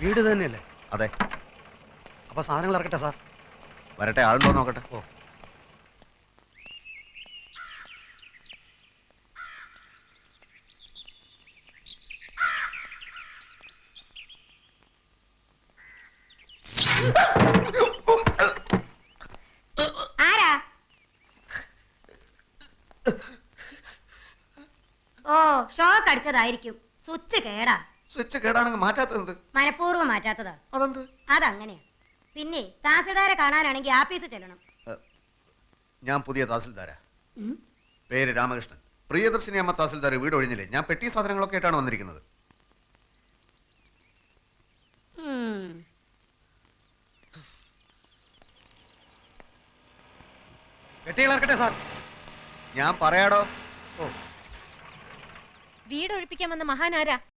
വീട് തന്നെയല്ലേ? അതെ. അപ്പൊ സാധനങ്ങൾ ഇറക്കട്ടെ സാർ? വരട്ടെ, ആളുണ്ടോ നോക്കട്ടെ. ഓ. ആരാ? ഓ, ഷോക്ക് അടിച്ചതായിരിക്കും. സ്വിച്ച് കേടാ. സ്വിച്ച് കേടാണെങ്കിൽ മാറ്റാത്തത് മനഃപൂർവ്വം മാറ്റാത്തതാ. അതെന്ത്? അതങ്ങനെയാ. പിന്നെ തഹസിൽദാരെ കാണാനാണെങ്കിൽ ആഫീസിൽ ചെല്ലണം. ഞാൻ പുതിയ തഹസിൽദാരാ. പേര് രാമകൃഷ്ണൻ. പ്രിയദർശിനി അമ്മ തഹസിൽദാർ വീട് ഒഴിഞ്ഞില്ലേ, ഞാൻ പെട്ടി സാധനങ്ങളൊക്കെ ആയിട്ടാണ് വന്നിരിക്കുന്നത്. പെട്ടികൾ ഇറക്കട്ടെ സാർ? ഞാൻ പറയാടോ. ഓ. വീട് ഒഴിപ്പിക്കാൻ വന്ന മഹാനാരാ?